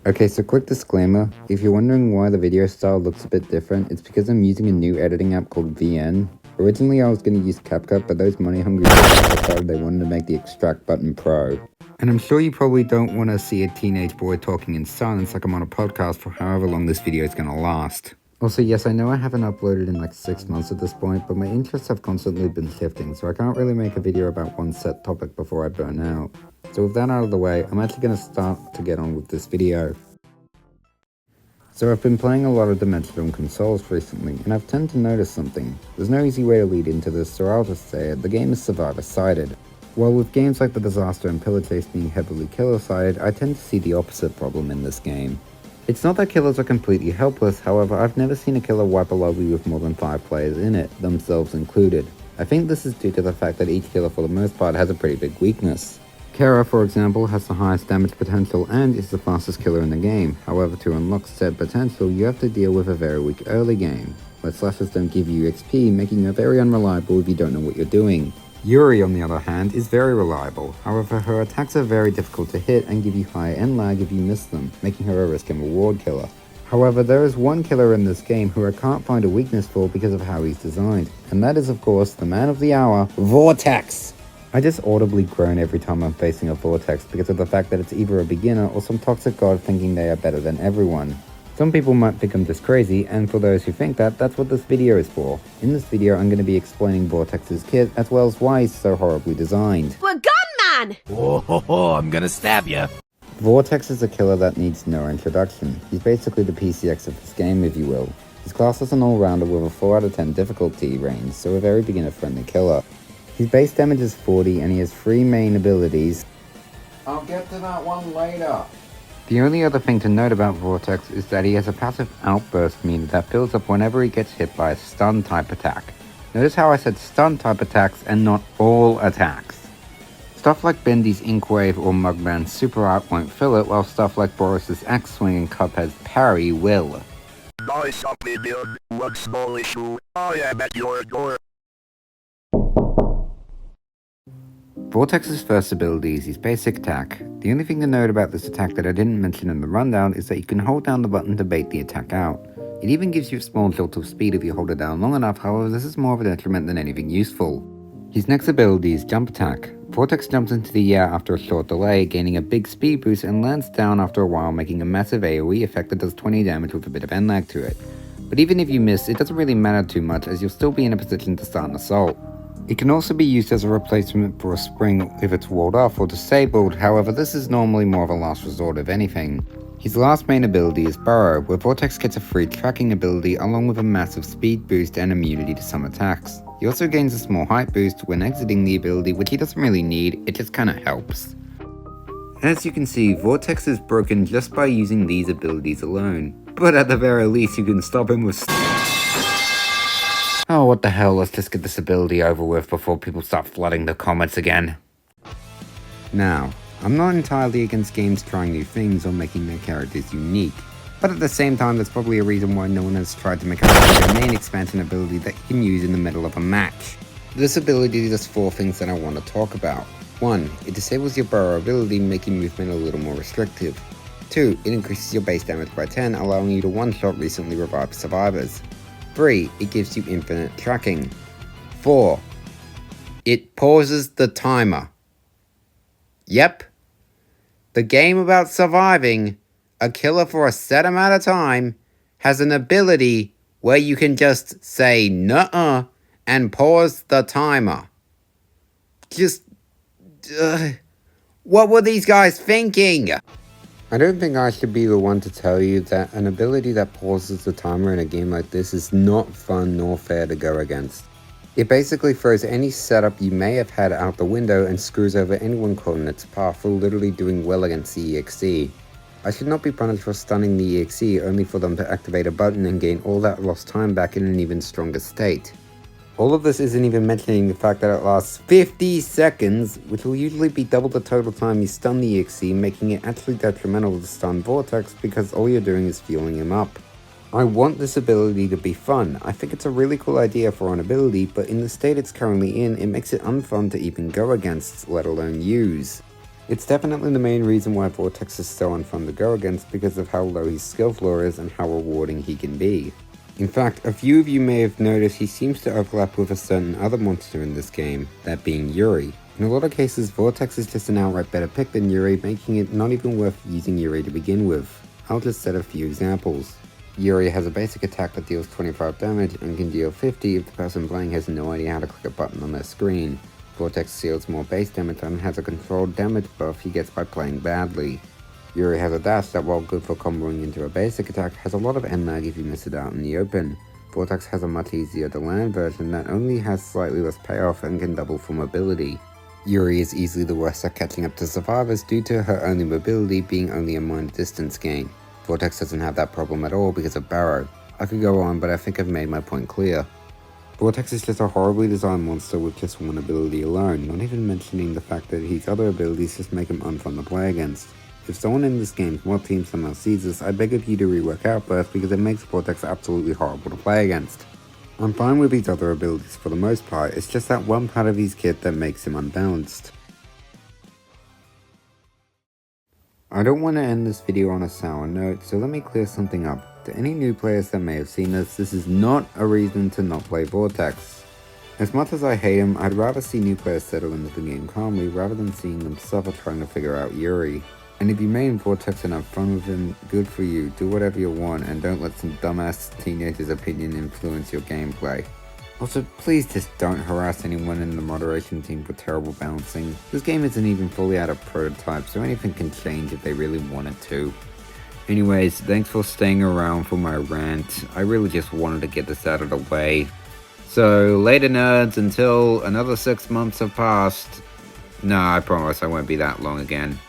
Okay, so quick disclaimer, if you're wondering why the video style looks a bit different, it's because I'm using a new editing app called VN. Originally I was going to use CapCut, but those money hungry people decided they wanted to make the extract button pro. And I'm sure you probably don't want to see a teenage boy talking in silence like I'm on a podcast for however long this video is going to last. Also, yes, I know I haven't uploaded in like 6 months at this point, but my interests have constantly been shifting, so I can't really make a video about one set topic before I burn out. So with that out of the way, I'm actually going to start to get on with this video. So I've been playing a lot of Dimensional consoles recently, and I've tended to notice something. There's no easy way to lead into this, so I'll just say it, the game is survivor-sided. While with games like The Disaster and Pillar Chase being heavily killer-sided, I tend to see the opposite problem in this game. It's not that killers are completely helpless, however, I've never seen a killer wipe a lobby with more than 5 players in it, themselves included. I think this is due to the fact that each killer for the most part has a pretty big weakness. Kara, for example, has the highest damage potential and is the fastest killer in the game. However, to unlock said potential, you have to deal with a very weak early game, where slashers don't give you XP, making you very unreliable if you don't know what you're doing. Yuri, on the other hand, is very reliable, however her attacks are very difficult to hit and give you high end lag if you miss them, making her a risk and reward killer. However, there is one killer in this game who I can't find a weakness for because of how he's designed, and that is of course the man of the hour, Vortex! I just audibly groan every time I'm facing a Vortex because of the fact that it's either a beginner or some toxic god thinking they are better than everyone. Some people might think I'm just crazy, and for those who think that, that's what this video is for. In this video, I'm going to be explaining Vortex's kit, as well as why he's so horribly designed. We're gone, man! Oh, I'm gonna stab ya! Vortex is a killer that needs no introduction. He's basically the PCX of this game, if you will. His class is an all-rounder with a 4 out of 10 difficulty range, so a very beginner-friendly killer. His base damage is 40, and he has 3 main abilities. I'll get to that one later. The only other thing to note about Vortex is that he has a passive outburst meter that builds up whenever he gets hit by a stun type attack. Notice how I said stun type attacks and not all attacks. Stuff like Bendy's Inkwave or Mugman's Super Art won't fill it, while stuff like Boris's X-Swing and Cuphead's Parry will. Nice up me, dude. One small issue. I am at your door. Vortex's first ability is his basic attack. The only thing to note about this attack that I didn't mention in the rundown is that you can hold down the button to bait the attack out. It even gives you a small jolt of speed if you hold it down long enough, however this is more of a detriment than anything useful. His next ability is Jump Attack. Vortex jumps into the air after a short delay, gaining a big speed boost and lands down after a while, making a massive AoE effect that does 20 damage with a bit of end lag to it. But even if you miss, it doesn't really matter too much as you'll still be in a position to start an assault. It can also be used as a replacement for a spring if it's walled off or disabled, however this is normally more of a last resort if anything. His last main ability is Burrow, where Vortex gets a free tracking ability along with a massive speed boost and immunity to some attacks. He also gains a small height boost when exiting the ability, which he doesn't really need, it just kinda helps. As you can see, Vortex is broken just by using these abilities alone, but at the very least you can stop him with Oh, what the hell, let's just get this ability over with before people start flooding the comments again. Now, I'm not entirely against games trying new things or making their characters unique, but at the same time there's probably a reason why no one has tried to make a main expansion ability that you can use in the middle of a match. This ability does 4 things that I want to talk about. 1. It disables your burrow ability, making movement a little more restrictive. 2. It increases your base damage by 10, allowing you to one-shot recently revived survivors. 3. It gives you infinite tracking. 4. It pauses the timer. Yep. The game about surviving a killer for a set amount of time has an ability where you can just say nuh-uh and pause the timer. Just... what were these guys thinking? I don't think I should be the one to tell you that an ability that pauses the timer in a game like this is not fun nor fair to go against. It basically throws any setup you may have had out the window and screws over anyone caught in its path for literally doing well against the EXE. I should not be punished for stunning the EXE only for them to activate a button and gain all that lost time back in an even stronger state. All of this isn't even mentioning the fact that it lasts 50 seconds, which will usually be double the total time you stun the EXE, making it actually detrimental to stun Vortex because all you're doing is fueling him up. I want this ability to be fun. I think it's a really cool idea for an ability, but in the state it's currently in, it makes it unfun to even go against, let alone use. It's definitely the main reason why Vortex is so unfun to go against because of how low his skill floor is and how rewarding he can be. In fact, a few of you may have noticed he seems to overlap with a certain other monster in this game, that being Yuri. In a lot of cases, Vortex is just an outright better pick than Yuri, making it not even worth using Yuri to begin with. I'll just set a few examples. Yuri has a basic attack that deals 25 damage and can deal 50 if the person playing has no idea how to click a button on their screen. Vortex deals more base damage and has a controlled damage buff he gets by playing badly. Yuri has a dash that, while good for comboing into a basic attack, has a lot of end lag if you miss it out in the open. Vortex has a much easier to land version that only has slightly less payoff and can double for mobility. Yuri is easily the worst at catching up to survivors due to her only mobility being only a minor distance gain. Vortex doesn't have that problem at all because of Barrow. I could go on, but I think I've made my point clear. Vortex is just a horribly designed monster with just one ability alone, not even mentioning the fact that his other abilities just make him unfun to play against. If someone in this game's mod team somehow sees this, I beg of you to rework Outburst because it makes Vortex absolutely horrible to play against. I'm fine with his other abilities for the most part, it's just that one part of his kit that makes him unbalanced. I don't want to end this video on a sour note, so let me clear something up. To any new players that may have seen this is not a reason to not play Vortex. As much as I hate him, I'd rather see new players settle into the game calmly rather than seeing them suffer trying to figure out Yuri. And if you main Vortex and have fun with him, good for you, do whatever you want and don't let some dumbass teenager's opinion influence your gameplay. Also, please just don't harass anyone in the moderation team for terrible balancing. This game isn't even fully out of prototype, so anything can change if they really wanted to. Anyways, thanks for staying around for my rant. I really just wanted to get this out of the way. So, later nerds, until another 6 months have passed. Nah, I promise I won't be that long again.